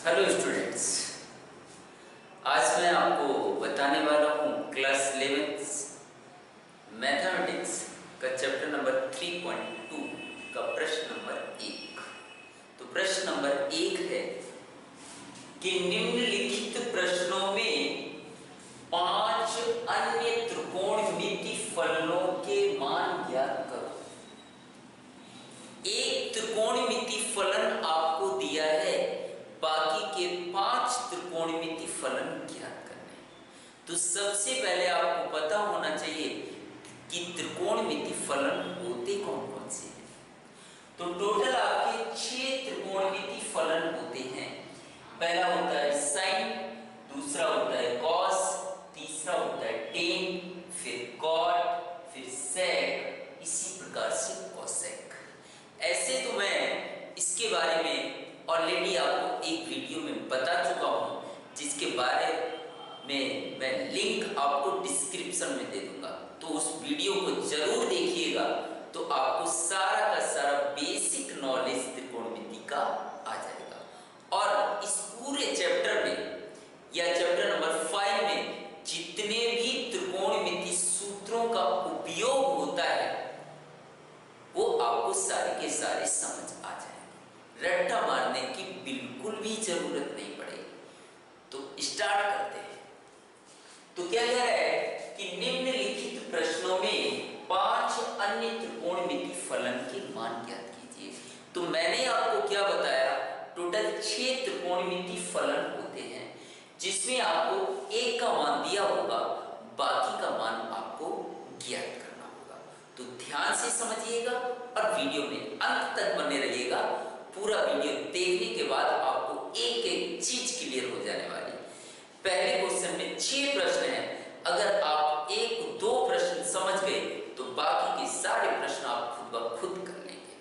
Hello students, आज मैं आपको बताने वाला हूँ क्लास 11 मैथमेटिक्स का चैप्टर नंबर 3.2 का प्रश्न नंबर 1। तो प्रश्न नंबर 1 है कि निम्नलिखित प्रश्नों में 5 अन्य त्रिकोणमिति फलनों के मान ज्ञात करो। एक त्रिकोणमिति फलन आपको दिया है, बाकी के 5 त्रिकोणमिति फलन ज्ञात करने हैं। तो सबसे पहले आपको पता होना चाहिए कि त्रिकोणमिति फलन होते कौन कौन से हैं। तो टोटल आपके 6 त्रिकोणमिति फलन होते हैं। पहला होता है साइन, दूसरा होता है कॉस, तीसरा होता है टेन, फिर कॉट, फिर सेक, इसी प्रकार से कोसेक। ऐसे तो मैं इसके बारे में ऑलरेडी आपको एक वीडियो में बता चुका हूं, जिसके बारे में मैं लिंक आपको डिस्क्रिप्शन में दे दूंगा। तो उस वीडियो को जरूर देखिएगा, तो आपको सारा का सारा बेसिक नॉलेज त्रिकोणमिति का आ जाएगा। और इस पूरे चैप्टर में या चैप्टर नंबर 5 में जितने भी त्रिकोणमिति सूत्रों का उपयोग होता है वो आपको सारे के सारे समझ आ जाएंगे। रट्टा मारने की बिल्कुल भी जरूरत नहीं पड़ेगी। तो स्टार्ट करते हैं। तो क्या कह रहा है कि निम्नलिखित प्रश्नों में 5 अन्य त्रिकोणमिति फलन के मान ज्ञात कीजिए। तो मैंने आपको क्या बताया, टोटल 6 त्रिकोणमिति फलन होते हैं, जिसमें आपको एक का मान दिया होगा, बाकी का मान आपको ज्ञात करना होगा। तो ध्यान से समझिएगा और वीडियो में अंत तक बने रहिएगा। पूरा वीडियो देखने के बाद आपको एक एक चीज क्लियर हो जाने वाली। पहले क्वेश्चन में 6 प्रश्न हैं। अगर आप 1-2 प्रश्न समझ गए तो बाकी के सारे प्रश्न आप खुद ब खुद कर लेंगे।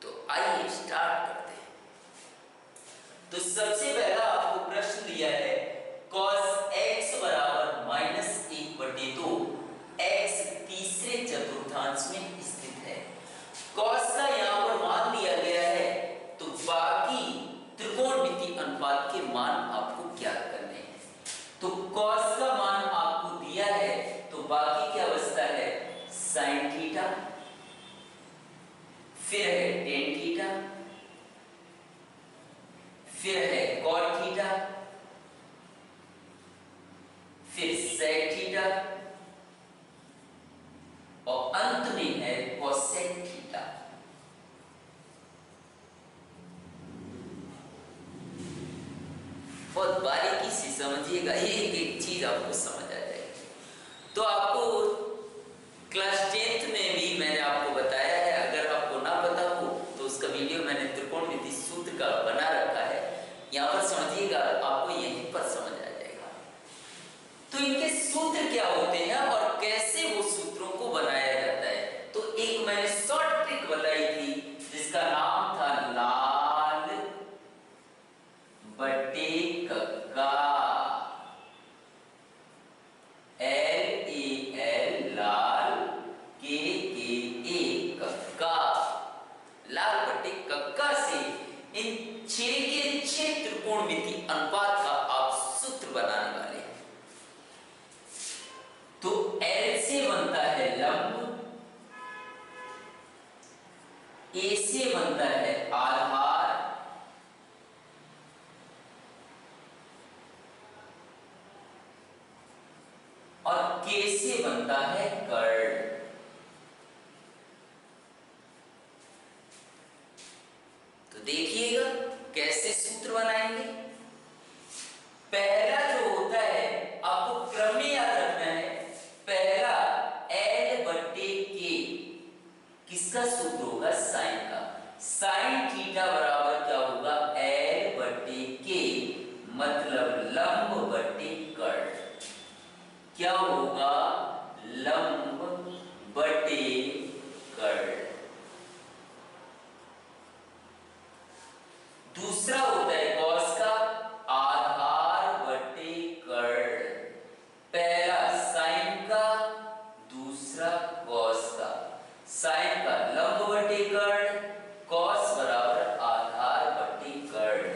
तो आइए स्टार्ट करते हैं। तो सबसे पहला आपको प्रश्न दिया है, cos x बराबर -1/2, x तीसरे चतुर्थांश में स्थित है। cos का यहाँ पर मान दिया गया है, तो बाकी त्रिकोणमिति अनुपात के मान आपको ज्ञात करने हैं। तो cos का मान आपको दिया है, तो बाकी क्या बचता है, sin थीटा, फिर है tan थीटा, फिर है cot थीटा, फिर sec थीटा और अंत में है cosec थीटा। बहुत बारीकी से समझिएगा, एक एक चीज आपको समझ आ जाएगी। तो आपको क्लास 10th में भी मैंने आपको बताया है, अगर आपको ना पता हो तो उसका वीडियो मैंने त्रिकोणमिति सूत्र का बना रखा है। यहाँ पर समझिएगा, आपको यहीं पर समझ आ जाएगा। तो इनके सूत्र क्या होते हैं और कैसे वो सूत्रों को बनाया जाता है। तो एक मैंने शॉर्ट ट्रिक बताई थी, जिसका नाम था लाल बटे कक्का, LAL, लाल, KKA, कक्का। लाल बटे कक्का से इन 6 के 6 त्रिकोणमिति अनुपात का आप सूत्र बनाने वाले हैं। तो L से बनता है लंब, A से बनता है आधार, और K से बनता है कर्ण। तो देखिएगा कैसे सूत्र बनाएंगे। पहला जो होता है, आपको क्रम में याद रखना है। पहला L बटे K, किसका सूत्र होगा, साइन का। साइन थीटा बराबर क्या होगा, L बटे K, मतलब लंब बटे कर्ण। क्या होगा, लंब बटे कर्ण। दूसरा होता है cos का, आधार बटे कर्ण। पहला साइन का, दूसरा cos का। साइन का लंब बटे कर्ण, cos बराबर आधार बटे कर्ण।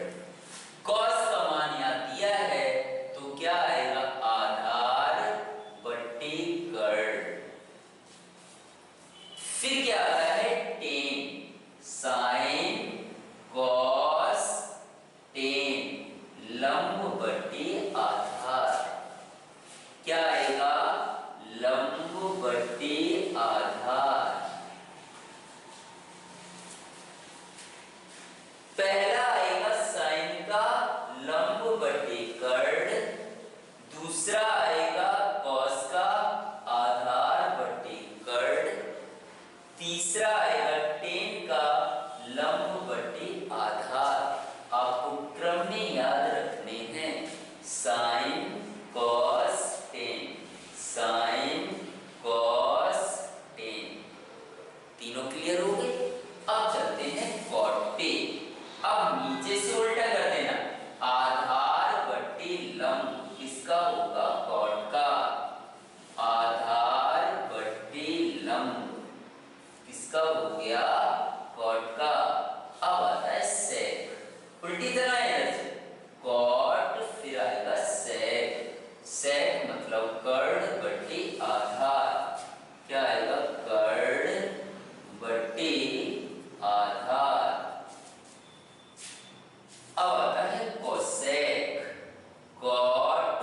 किधर आए एनर्जी, कॉट, फिर आएगा सेक, सेक मतलब कर्ण बटे आधार, क्या आएगा, कर्ण बटे आधार। अब आता है cosec, cot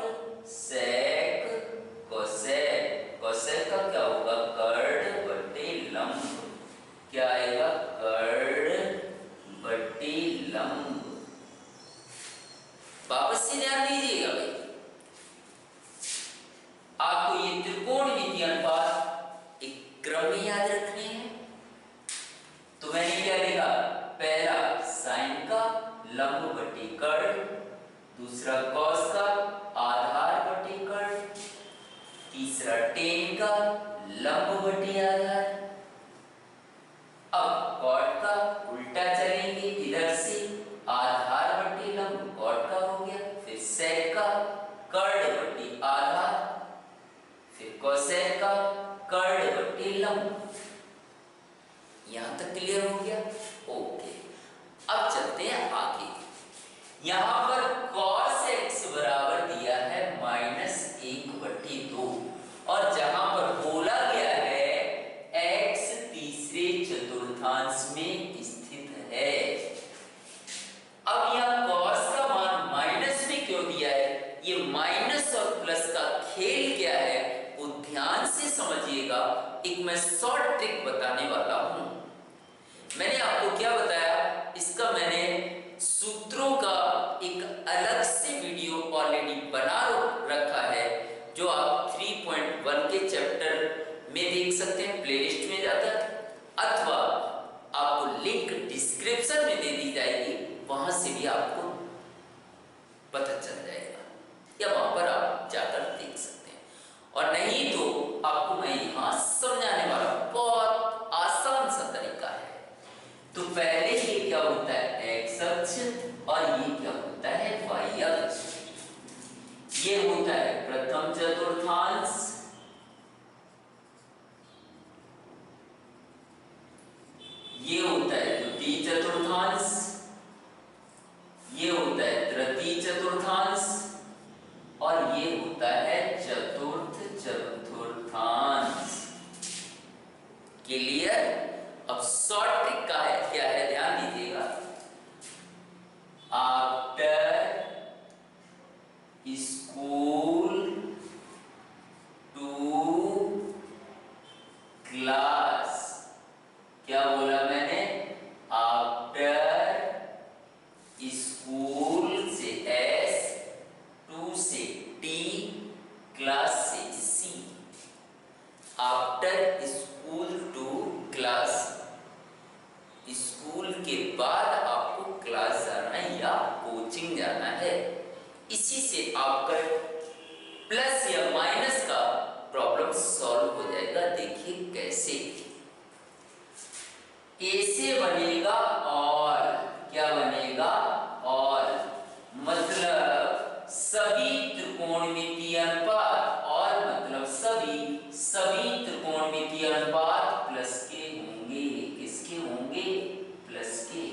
sec cosec, cosec का क्या होगा, कर्ण बटे लंब, क्या आएगा, कर्ण बटे लंब। वापस से ध्यान दीजिएगा भाई, आपको ये त्रिकोणमितीय अनुपात एक क्रम में याद रखने हैं। तो मैंने क्या लिखा, पहला साइन का लंब बटे कर्ण, दूसरा कॉस का आधार बटे कर्ण, तीसरा टेन का लंब बटे आधार। अब कॉट का उल्टा चलेंगे, इधर से आधार बटे लंब कॉट का हो गया, फिर सेक का कर्ण बटे आधार, फिर कोसेक का कर्ण बटे लंब। यहां तक क्लियर हो गया, ओके। अब चलते हैं आगे, यहां पर cos x बराबर दिया है -1/2, और जहां पर बोला गया है x तीसरे चतुर्थांश में स्थित है। अब यहां cos का मान माइनस में क्यों दिया है, ये माइनस और प्लस का खेल क्या है वो ध्यान से समझिएगा। एक मैं शॉर्ट ट्रिक बताने वाला हूं। मैंने आपको क्या बताया, इसका मैंने सूत्रों का एक अलग से वीडियो ऑलरेडी बना रखा है, जो आप 3.1 के चैप्टर में देख सकते हैं, प्लेलिस्ट में जाकर, अथवा आपको लिंक डिस्क्रिप्शन में दे दी जाएगी, वहां से भी आपको पता चल जाएगा, या वहां पर आप जाकर देख सकते हैं। और नहीं तो आपको मैं यहां समझाने वाला बहुत आसान सा तरीका है। तो पहले ये क्या होता है, एक्स अक्ष, और ये क्या होता है, वाई अक्ष। ये होता है प्रथम चतुर्थांश, ये होता है द्वितीय चतुर्थांश, ये होता है तृतीय चतुर्थांश, और ये होता है चतुर्थ चतुर्थांश। क्लियर। अब शॉर्ट ट्रिक का है, क्या है, ध्यान दीजिएगा। आफ्टर स्कूल टू क्लास, क्या बोला मैंने, आफ्टर स्कूल से एस, टू से टी, क्लास से C. After school to class, school के बाद आपको क्लास जाना है या कोचिंग जाना है। इसी से आपका प्लस या माइनस का प्रॉब्लम सॉल्व हो जाएगा। देखिए कैसे, ए से बनेगा और, क्या बनेगा, और, मतलब सभी त्रिकोणमितीय अनुपात, और मतलब सभी त्रिकोणमितीय अनुपात प्लस के होंगे। किसके होंगे, प्लस के।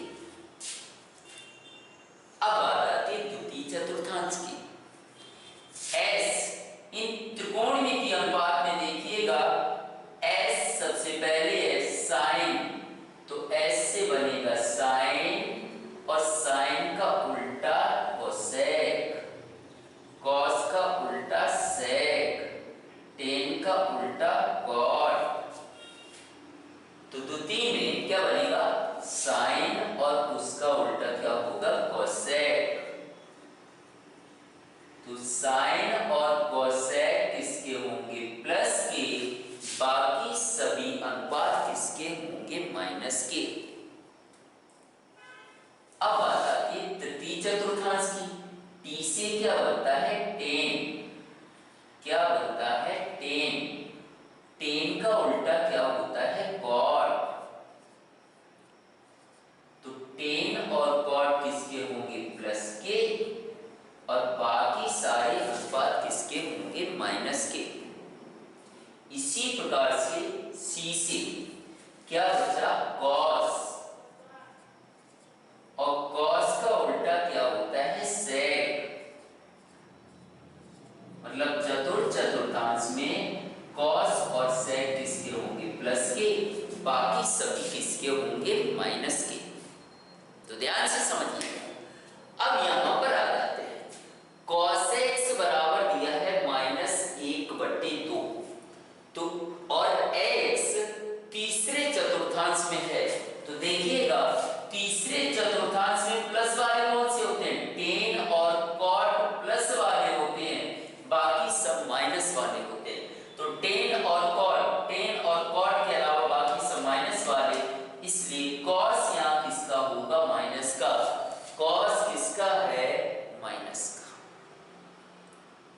अब बात आती है द्वितीय चतुर्थांश की। एस, इन त्रिकोणमितीय अनुपात में देखिएगा, एस सबसे पहले है साइन, तो एस से बनेगा साइन, और साइन का उल्टा कोसेक, कॉस का उल्टा सेक, टेन का उल्टा कॉट। तो द्वितीय में क्या बनेगा, साइन, और उसका उल्टा क्या होगा, कोसेक। तो साइन और कोसेक किसके होंगे, प्लस के, बाकी सभी अनुपात किसके होंगे, माइनस के। अब बात आती है तृतीय चतुर्थांश की। टी से क्या बनता है, टेन, क्या बनता है, टेन, टेन का उल्टा क्या होता है, कॉट। तो टेन और कॉट किसके होंगे, प्लस के, और बाकी सारे अनुपात किसके होंगे, माइनस के। इसी प्रकार से सी से क्या बचा, कॉस, और कॉस का उल्टा क्या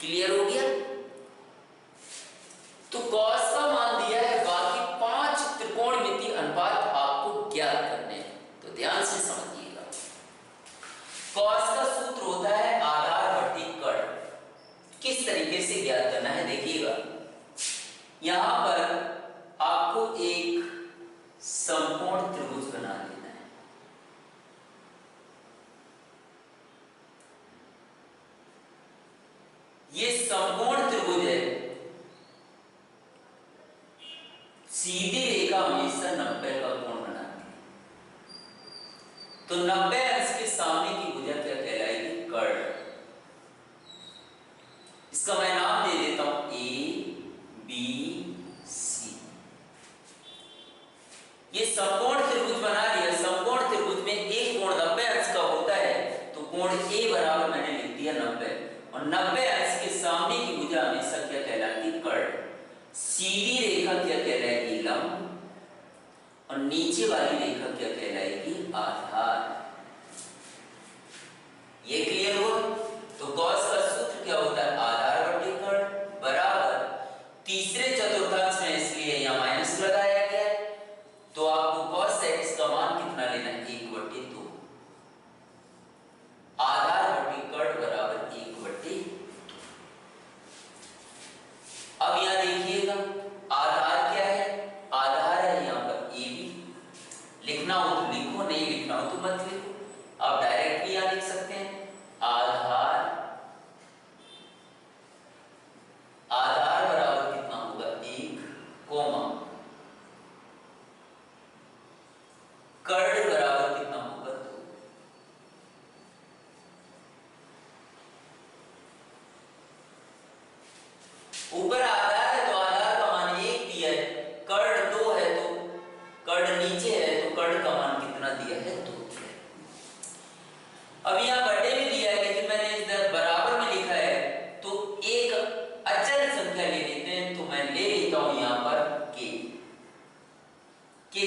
क्लियर हो गया? तो कॉस का मान दिया है, बाकी 5 त्रिकोणमितीय अनुपात आपको ज्ञात करने हैं। तो ध्यान से समझिएगा। कॉस का सूत्र होता है आधार बट्टी कर्ण। किस तरीके से ज्ञात करना है देखिएगा। यहां पर आपको एक समकोण त्रिभुज बना लेना है। ये समकोण त्रिभुज है, सीधी रेखा हमेशा 90 का कोण बनाती है। तो 90 अंश के सामने की भुजा क्या कहलाएगी? कर्ण। इसका मैं नाम दे देता हूं ए बी सी। ये समकोण त्रिभुज बना लिया। समकोण त्रिभुज में एक कोण 90 अंश का होता है, तो कोण ए बराबर मैंने लिख दिया 90, और 90 अंश के सामने की भुजा हमेशा क्या कहलाती? कर्ण। सीधी रेखा क्या कहलाएगी? लंब, और नीचे वाली रेखा क्या कहलाएगी? आधार। ये क्लियर हुआ? तो कॉस का सूत्र क्या होता है? आधार बट्टी कर्ण बराबर तीसरे चतुर्थांश में, इसलिए यहां माइनस लगाया गया है। तो आपको कॉस एक्स का मान कितना लेना है? 1/2। आधार बट्टी कर्ण बराबर 1/2। अब यहां देखिएगा, आधार क्या है? आधार है यहां पर ए बी। लिखना हो तो लिखो, नहीं लिखना हो तो मत लिखो। आप डायरेक्ट भी यहां लिख सकते हैं। आधार बराबर कितना होगा? 1, कर्ण बराबर कितना होगा? 2। ऊपर आधार है तो आधार का मान 1 दिया है, कर्ण 2 है तो कर्ण नीचे है तो कर्ण का मान कितना दिया है? 2 दिया है। अब यहां बटे में दिया है, लेकिन मैंने इधर बराबर में लिखा है, तो एक अचल संख्या ले लेते हैं। तो मैं ले लेता हूं यहां पर के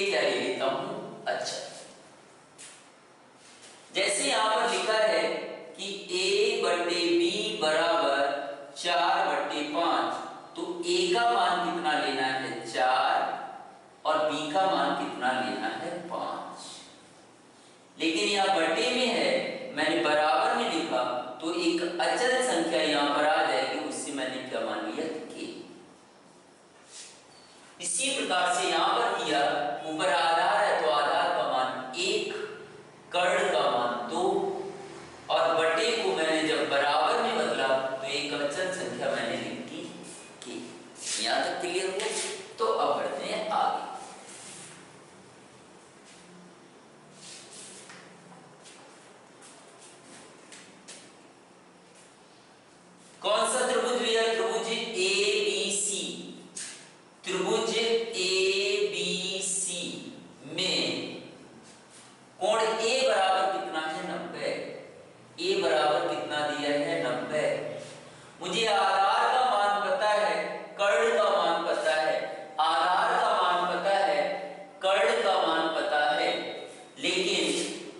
क्या ले लेता हूं? अच्छा, जैसे यहां पर लिखा है कि a बटे b बराबर 4/5, तो a का मान कितना लेना है? 4, और b का मान कितना लेना है? 5। लेकिन यहां बटे में है, मैंने बराबर में लिखा, तो एक अचल संख्या यहां पर आ जाएगी, उससे मैंने क्या मान लिया? k। इसी प्रकार से यहां पर किया, ऊपर आधार है तो आधार का मान 1, कर्ण का मान 2, और बटे को मैंने जब बराबर में बदला तो एक अचल संख्या मैंने लिखी k। यहां तक क्लियर हो? तो अब बढ़ते हैं आगे। कौन सा त्रिभुज लिया? त्रिभुज ABC। त्रिभुज ABC में कोण A बराबर कितना है? 90। A बराबर कितना दिया है? 90। मुझे आधार का मान पता है, कर्ण का मान पता है, आधार का मान पता है, कर्ण का मान पता है, लेकिन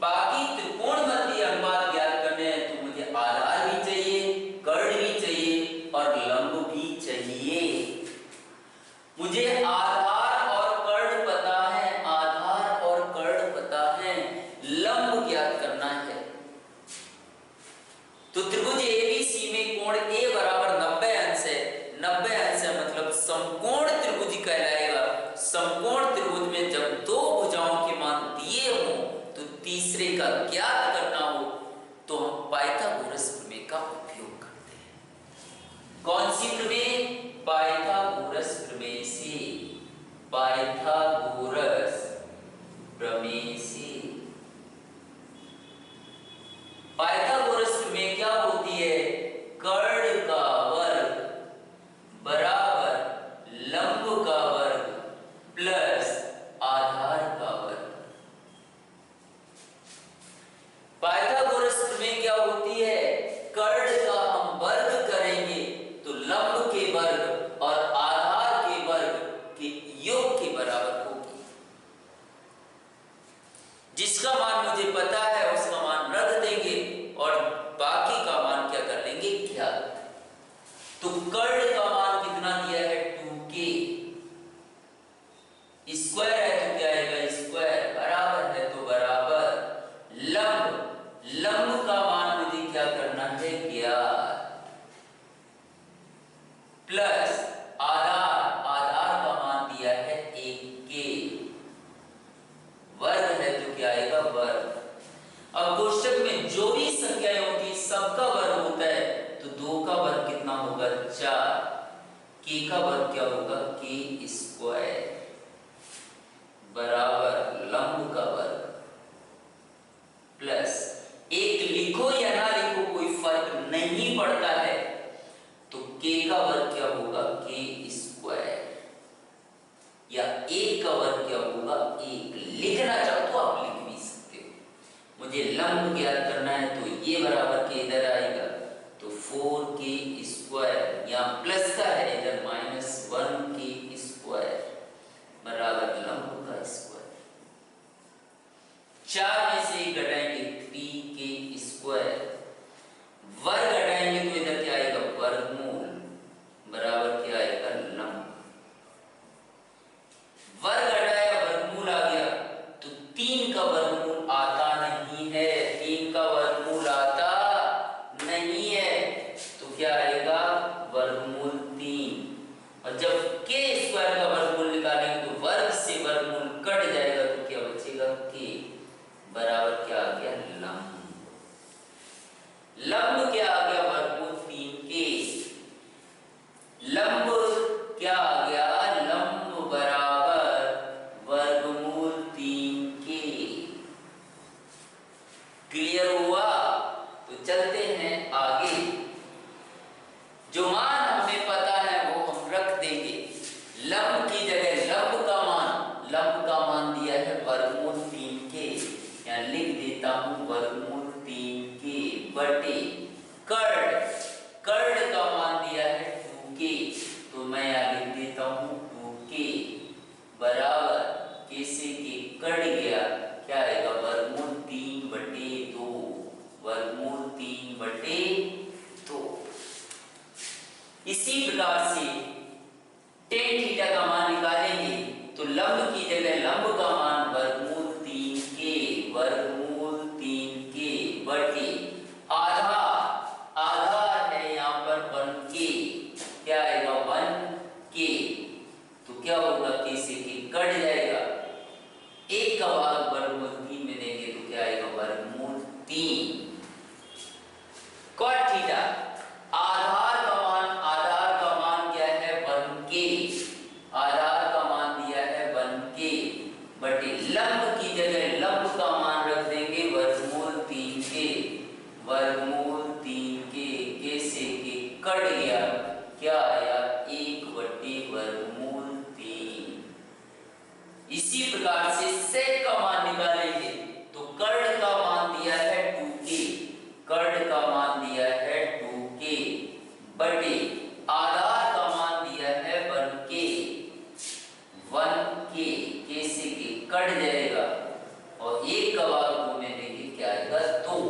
बाकी त्रिकोणमितीय अनुपात ज्ञात करने हैं, तो मुझे आधार भी चाहिए, कर्ण भी चाहिए, और लंब भी चाहिए। मुझे आधार और कर्ण पता है, आधार और कर्ण पता है, लंब ज्ञात करना है। तो त्रिभुज ABC में कोण A बराबर 90 अंश है। 90 अंश है मतलब समकोण त्रिभुज कहलाएगा। समकोण त्रिभुज में जब दो भुजाओं के मान दिए हों तो तीसरे का ज्ञात करना हो, तो हम पाइथागोरस प्रमेय का उपयोग करते हैं। कौन सी प्रमेय? पाइथागोरस प्रमेय से। पाइथागोरस प्रमेय से। पाइथागोरस प्रमेय क्या होती है? कर्ण का वर्ग बराबर लंब का वर्ग प्लस आधार का वर्ग। पाइथागोरस प्रमेय क्या होती है? कर्ण का हम वर्ग करेंगे तो लंब के वर्ग और आधार के वर्ग के योग के बराबर तो कर्ड का मान कितना दिया है 2k, स्क्वायर है तो क्या आएगा स्क्वायर, बराबर है तो बराबर लंब का मान मुझे क्या करना है ज्ञात, प्लस आधार का मान दिया है 1k, वर्ग है तो क्या आएगा वर्ग। अब कोष्टक में जो भी संख्याएं होती सबका वर्ग होता है, तो 2 का वर्ग कितना होगा 4, k का वर्ग क्या होगा k स्क्वायर, बराबर लंब का वर्ग, प्लस एक लिखो या ना लिखो कोई फर्क नहीं पड़ता है, तो k का वर्ग क्या होगा k स्क्वायर, या 1 का वर्ग क्या होगा 1। लिखना चाहो तो आप लिख भी सकते हो। मुझे लंब ज्ञात करना है तो ये बराबर के इधर आएगा, तो 4k स्क्वायर, यहाँ प्लस का है इधर -1k स्क्वायर, बराबर लंब का स्क्वायर। 4 में से घटाएंगे 3k स्क्वायर, वर्ग घटाएंगे तो इधर क्या आएगा वर्गमूल, बराबर क्या आएगा लंब। वर्ग घटाया वर्गमूल आ गया, तो 3 का वर्गमूल आता नहीं है, 3 का वर्गमूल आता नहीं है, तो क्या आएगा वर्गमूल 3। और जब k स्क्वायर का वर्गमूल निकालेंगे तो वर्ग से वर्गमूल कट जाएगा, तो क्या बचेगा k, बराबर क्या आ गया लंब। लंब क्या आ गया वर्गमूल 3k, लंब क्या आ गया लंब बराबर वर्गमूल 3k। क्लियर हुआ? तो चलते हैं आगे, जो मान हमें पता है वो हम रख देंगे। लंब की जगह लंब का मान दिया है वर्गमूल 3k, यहाँ लिख देता हूं वर्गमूल 3k बटे कर्ड का मान दिया है 2k, तो मैं यहाँ लिख देता हूं 2k बराबर k से k कट गया, क्या आएगा वर्गमूल 3 बटे 2, वर्गमूल 3 बटे 2। इसी प्रकार से tan थीटा का मान निकालेंगे, तो लंब की जगह लंब का मान वर्गमूल 3k बटे आधार है यहाँ पर 1k, क्या आएगा 1k, तो क्या होगा k से k कट जाएगा, 1 का भाग वर्गमूल 3 में देंगे तो क्या आएगा वर्गमूल 3। cot थीटा आधार का मान क्या है 1k, आधार का मान दिया है 1k बटे लंब की जगह लंब का मान रख देंगे वर्गमूल 3k, वर्गमूल 3k, k से k कट गया, क्या आया 1 बटे वर्गमूल 3। इसी प्रकार से sec का मान निकालेंगे, तो कर्ड का मान दिया है 2k, कर्ड का मान दिया है 2k बटे आधार का मान दिया है 1k, k से k कट जाएगा, और 1 का भाग 2 में देंगे क्या आएगा 2।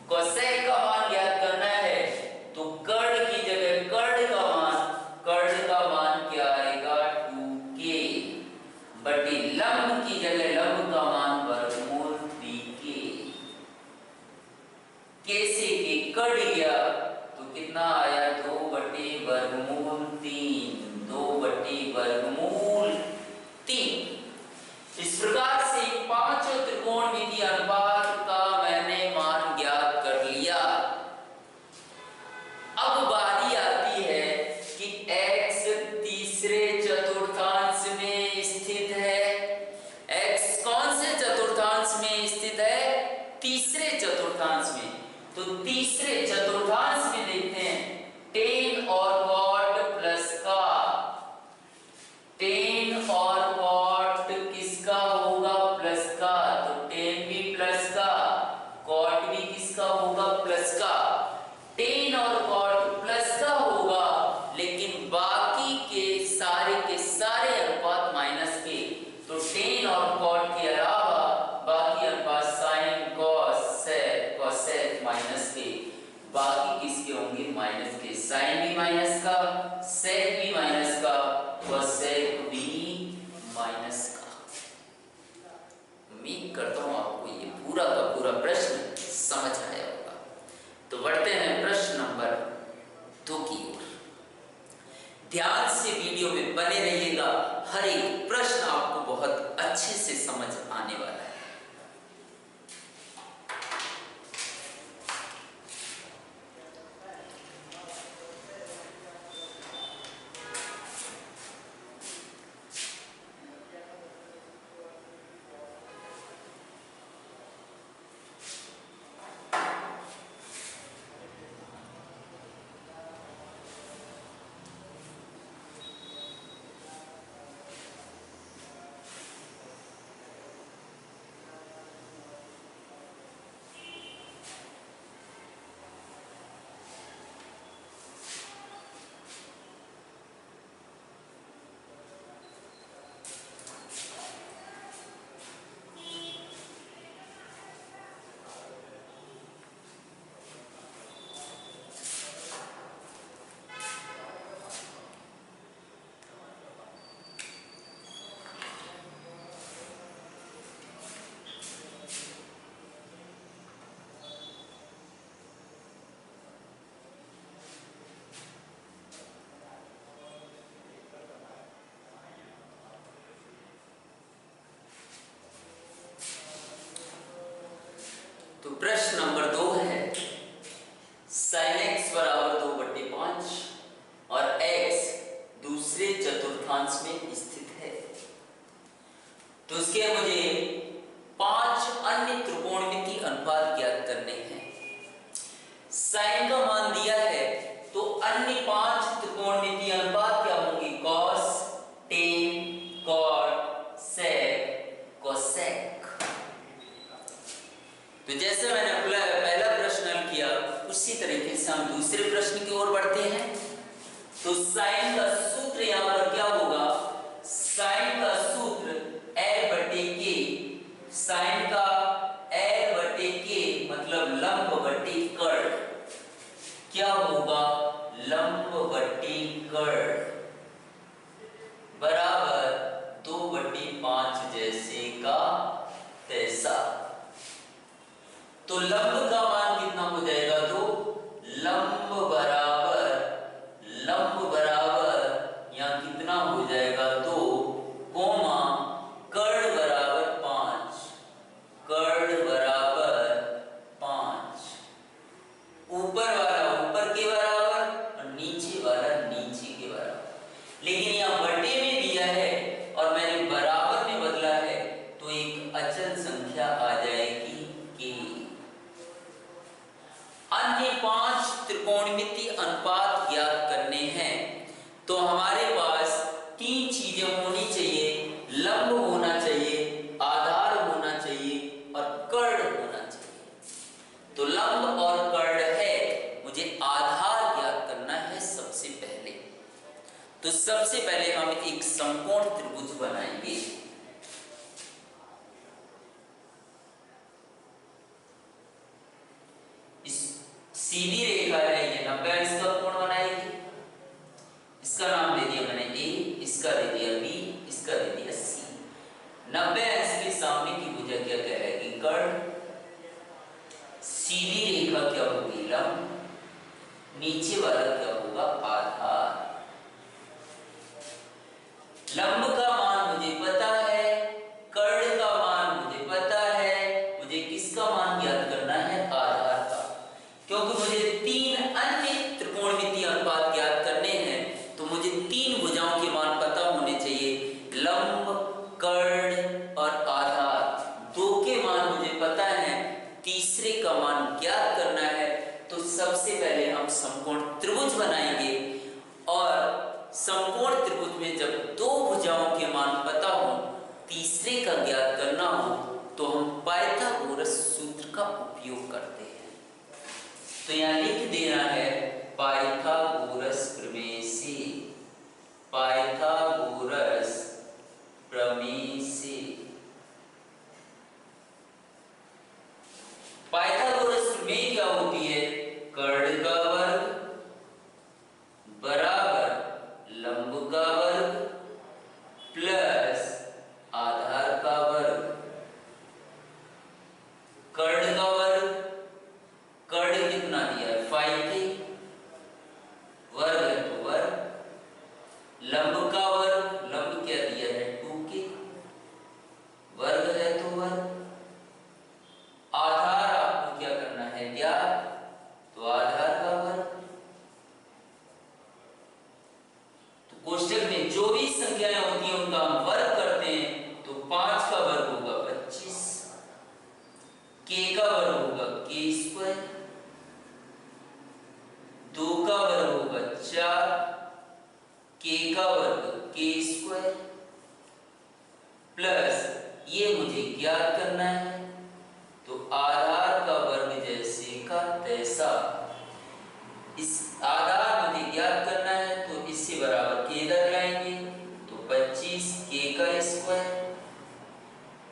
कोसेक का मान ज्ञात करना है, तो कर्ड की जगह कर्ड का मान क्या आएगा 2k बटे लंब की जगह लंब का मान वर्गमूल 3k, k से k कट गया तो कितना आया 2 बटे वर्गमूल 3, 2 बटे वर्गमूल 3। इस प्रकार से पांचों त्रिकोणमितीय अनुपात का मैंने मान ज्ञात कर लिया। अब बारी आती है कि x तीसरे चतुर्थांश में स्थित है। x कौन से चतुर्थांश में स्थित है? तीसरे चतुर्थांश में। तो तीसरे चतुर्थांश में देखते हैं tan और cot प्लस का, tan और cot किसका होगा प्लस का, तो tan भी प्लस का, cot भी किसका होगा प्लस का। tan और cot प्लस का होगा, लेकिन बाकी के सारे अनुपात माइनस के, तो tan और cot के अलावा बाकी अनुपात sin, cos, sec माइनस के, बाकी किसके होंगे माइनस के, साइन भी माइनस का, सेक भी माइनस का, कोसेक भी माइनस का। उम्मीद करता हूं आपको ये पूरा का पूरा प्रश्न समझ आया होगा। तो बढ़ते हैं प्रश्न नंबर 2 की ओर। ध्यान से वीडियो में बने रहिएगा, हर एक प्रश्न आपको बहुत अच्छे से समझ आने वाला है। तो प्रश्न नंबर 2 है, sin x बराबर 2/5 और x दूसरे चतुर्थांश में स्थित है। तो उसके मुझे 5 अन्य त्रिकोणमितीय अनुपात ज्ञात करने हैं। sin का मान दिया है, तो अन्य 5 त्रिकोणमितीय अनुपात क्या होंगे? cos, tan, cot, sec, cosec। तो जैसे मैंने पहला प्रश्न हल किया, उसी तरीके से हम दूसरे प्रश्न की ओर बढ़ते हैं। तो साइन का सूत्र यहां पर क्या होगा? साइन का सूत्र L/K, साइन का L/K मतलब लंब बटे कर्ण। क्या होगा? लंब बटे कर्ण बराबर 2/5 जैसे का तैसा। तो लंब का मान कितना हो जाएगा? तो लंब बराबर यहाँ कितना हो जाएगा? 2 कोमा कर्ण बराबर 5, कर्ण बराबर 5। ऊपर वाला ऊपर के बराबर और नीचे वाला नीचे के बराबर। लेकिन यहाँ बटे में दिया है और मैंने बराबर में बदला है, तो एक अचल संख्या आ जाएगी के। अन्य 5 त्रिकोणमितीय अनुपात ज्ञात करने हैं। तो हमारे पास 3 चीजें होनी चाहिए, लंब होना चाहिए, आधार होना चाहिए और कर्ण होना चाहिए। तो लंब और कर्ण है, मुझे आधार ज्ञात करना है सबसे पहले। तो सबसे पहले हम एक समकोण त्रिभुज बनाएंगे। सीधी रेखा है, ये 90 अंश का कोण बनाएगी। इसका नाम दे दिया मैंने A, इसका दे दिया B, इसका दे दिया C। 90 अंश के सामने की भुजा क्या कहलाएगी? कर्ण। सीधी रेखा क्या होगी? लंब। नीचे वाला क्या होगा? आधार। लंब का मान मुझे पता है, कर्ण का मान मुझे पता है, मुझे किसका मान ज्ञात करना है? आधार का। क्योंकि मुझे 3 अन्य त्रिकोणमितीय अनुपात ज्ञात करने हैं, तो मुझे 3 भुजाओं के मान पता होने चाहिए, लंब, कर्ण और आधार। 2 के मान मुझे पता है, तीसरे का मान ज्ञात करना है। तो सबसे पहले हम समकोण त्रिभुज बनाएंगे, और समकोण त्रिभुज में जब 2 भुजाओं के मान पता हो, तीसरे का ज्ञात करना हो, तो हम पाइथागोरस सूत्र का उपयोग करते हैं। तो यहां लिख देना है पाइथागोरस प्रमेय से, पाइथागोरस प्रमेय से। पाइथागोरस प्रमेय क्या होती है? कर्ण का वर्ग कर्ण कितना दिया है 5k, वर्ग है तो वर्ग, लंब का वर्ग, लंब क्या दिया है 2k, वर्ग है तो वर्ग, आधार आपको क्या करना है ज्ञात, तो आधार का वर्ग। तो कोष्टक में जो भी संख्याएं होती हैं उनका हम वर्ग करते हैं, तो 5 का वर्ग होगा 25, k का वर्ग होगा k स्क्वायर, 2 का वर्ग होगा 4, k का वर्ग k स्क्वायर, प्लस ये मुझे ज्ञात करना है, तो आधार का वर्ग जैसे का तैसा, इस आधार मुझे ज्ञात करना है तो इससे बराबर k इधर लाएंगे, तो 25 k का स्क्वायर,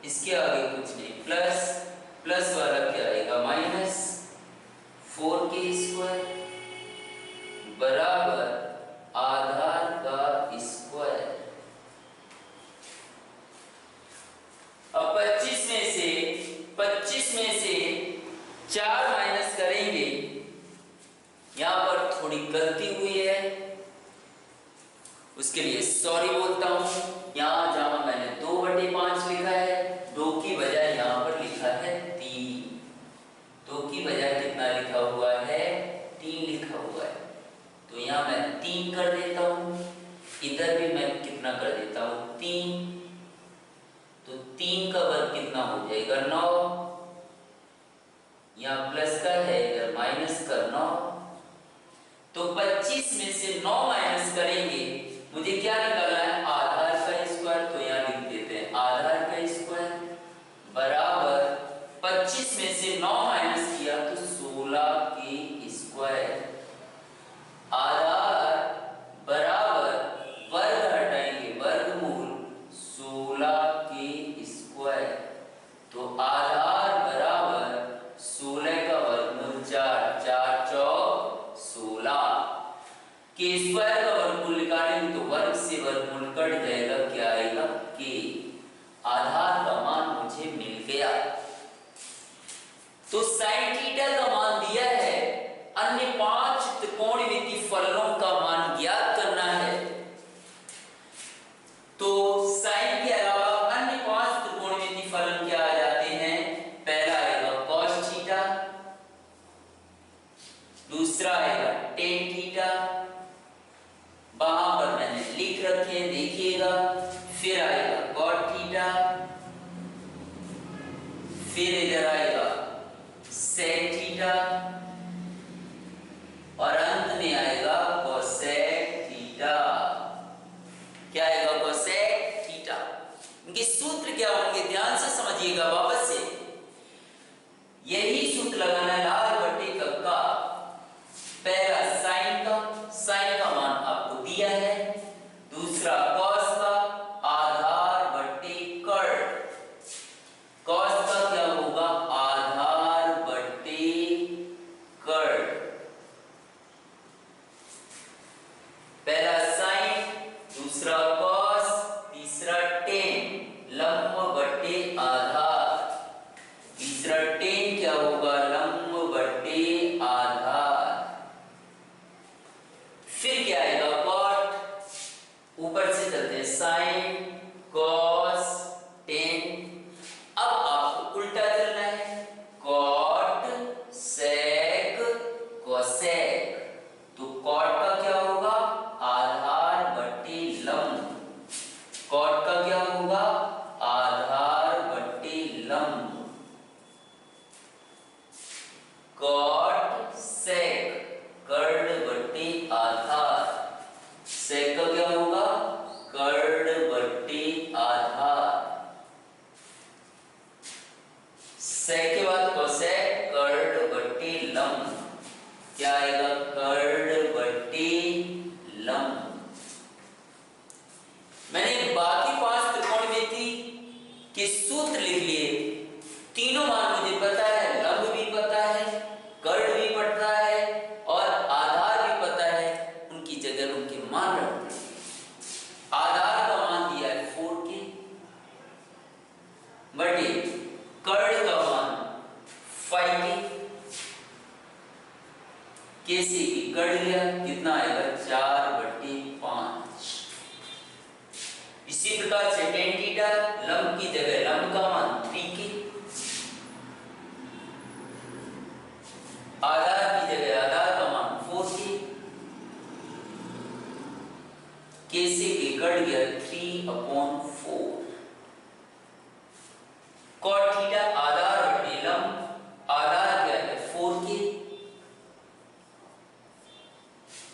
इसके आगे कुछ नहीं, प्लस प्लस वाला क्या आएगा माइनस 4k स्क्वायर बराबर आधार का स्क्वायर। अब 25 में से 4 माइनस करेंगे, यहां पर थोड़ी गलती हुई है, उसके लिए सॉरी बोलता हूं। यहां जहां मैंने 2/5 लिखा है, 2 की बजाय यहां पर लिखा है 3, 2 की बजाय कितना लिखा हुआ है 3 लिखा हुआ है, तो यहां मैं 3 कर देता हूं, इधर भी मैं कितना कर देता हूं 3, तो 3 का वर्ग कितना हो जाएगा 9, यहाँ प्लस का है इधर माइनस का 9, तो 25 में से 9 माइनस करेंगे, मुझे क्या निकालना है आधार का स्क्वायर, तो यहाँ लिख देते हैं आधार का स्क्वायर बराबर 25 में से 9 माइनस किया तो 16 के स्क्वायर, आधार बराबर वर्ग हटाएंगे वर्गमूल 16 के स्क्वायर, तो आधार बराबर 16 का वर्गमूल 4, 4 चौक 16, के स्क्वायर का वर्गमूल निकालेंगे तो वर्ग से वर्गमूल कट जाएगा, क्या आएगा के, आधार का मान मुझे मिल गया। तो साइन थीटा का मान दिया है, अन्य 5 त्रिकोणमितीय फलनों का मान ज्ञात करना है, तो साइन के अलावा अन्य 5 त्रिकोणमितीय फलन क्या आ जाते हैं, पहला आएगा cos थीटा, दूसरा आएगा tan थीटा, वहां पर मैंने लिख रखे हैं देखिएगा, फिर आएगा cot थीटा, फिर इधर आएगा sec थीटा, और अंत में आएगा cosec थीटा। क्या आएगा cosec थीटा, इनके सूत्र क्या होंगे ध्यान से समझिएगा वापस से, यही सूत्र लगाना है लाल बट्टे का, पहला साइन का मान आपको दिया है, दूसरा cos का आधार बट्टे कर्ण, cos का क्या होगा आधार बट्टे कर्ण, पहला साइन, दूसरा cos, तीसरा tan, लंब बट्टे आधार, तीसरा tan क्या होगा लंब बट्टे आधार, फिर क्या आएगा cot, ऊपर से चलते हैं sin, cos, tan, अब आपको उल्टा चलना है cot, sec, cosec, तो cot का क्या होगा आधार बट्टे लंब, cot का क्या होगा आधार बट्टे लंब, cot sec कर्ण बट्टे आधार, sec का क्या होगा कर्ण बट्टे आधार, sec के बाद cosec कर्ण बट्टे लंब, क्या आएगा कर्ण बट्टे लंब। मैंने बाकी 5 त्रिकोणमिति के सूत्र लिख लिए, तीनों मान मुझे पता है, लंब भी पता है, कर्ण भी पता है और आधार भी पता है, उनकी जगह उनके मान रखते हैं। आधार का मान दिया है 4k बटे कर्ण का मान 5k, कैसे कि कट गया कितना आएगा 4/5। इसी प्रकार से tan थीटा लंब की जगह लंब का मान 3k, आधार की जगह आधार का मान 4k, कैसे कि कट गया 3/4। cot थीटा आधार बटे लंब, आधार क्या है 4k,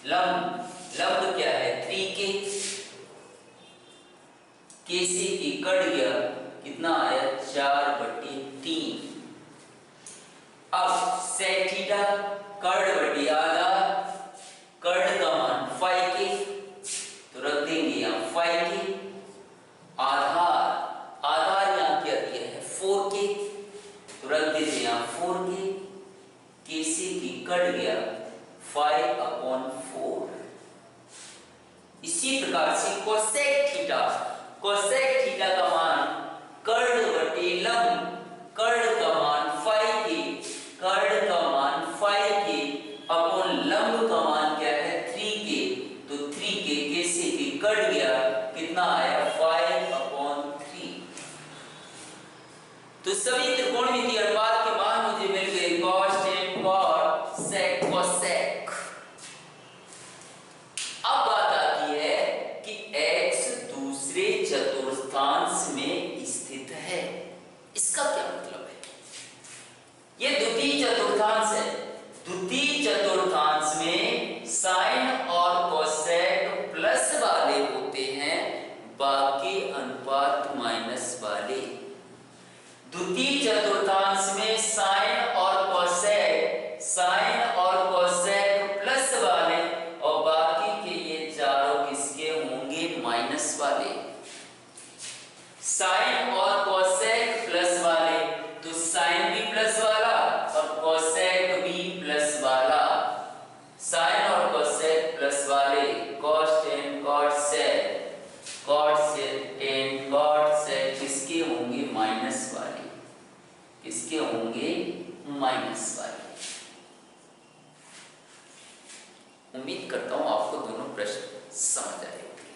लंब क्या है 3k, कैसे कि कट गया कितना आया 4/3। अब sec थीटा कट बटे आधार, कट का मान 5k, तो रख देंगे यहाँ 5k, आधार यहाँ क्या दिया है 4k, तो रख देते यहाँ 4k, कैसे कि कट गया 5/4। इसी प्रकार से cosec थीटा का मान कर्ण बटे लंब, कर्ण का मान 5k, कर्ण का मान 5k अपॉन लंब का मान क्या है 3k, तो 3k कैसे कि कट गया कितना आया 5/3। तो सभी त्रिकोणमितीय अनुपात के मान मुझे मिल गए cos tan cot sec cosec। अब बात आती है कि x दूसरे चतुर्थांश में स्थित है, इसका क्या मतलब है? यह द्वितीय चतुर्थांश है, द्वितीय चतुर्थांश में साइन और कोसेक प्लस वाले होते हैं, बाकी अनुपात माइनस वाले। द्वितीय चतुर्थांश में साइन और कोसेक प्लस वाले और बाकी के ये चारों किसके होंगे माइनस वाले। साइन और कोसेक प्लस वाले, तो साइन भी प्लस वाला और कोसेक भी प्लस वाला। साइन और कोसेक प्लस वाले cos tan cot sec किसके होंगे माइनस वाले, किसके होंगे माइनस वाले। उम्मीद करता हूं आपको दोनों प्रश्न समझ आए होंगे।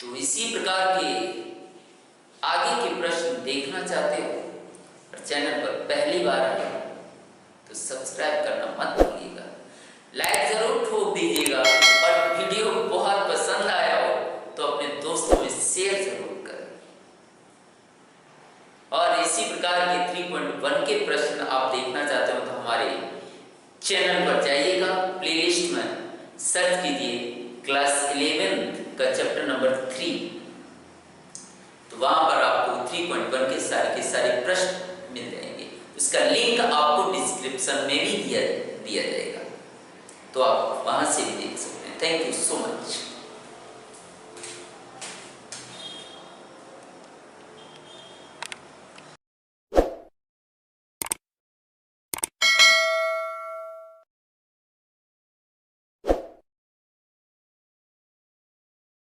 तो इसी प्रकार के आगे के प्रश्न देखना चाहते हो और चैनल पर पहली बार आए हो तो सब्सक्राइब करना मत भूलिएगा, लाइक जरूर ठोक दीजिएगा और वीडियो बहुत पसंद आया हो तो अपने दोस्तों में शेयर जरूर करें। और इसी प्रकार के 3.1 के प्रश्न आप देखना चाहते हो तो हमारे चैनल पर जाइएगा, प्लेलिस्ट में सर्च कीजिए क्लास 11 का चैप्टर नंबर 3, तो वहां पर आपको 3.1 के सारे प्रश्न मिल जाएंगे। उसका लिंक आपको डिस्क्रिप्शन में भी दिया जाएगा, तो आप वहां से भी देख सकते हैं। Thank you so much.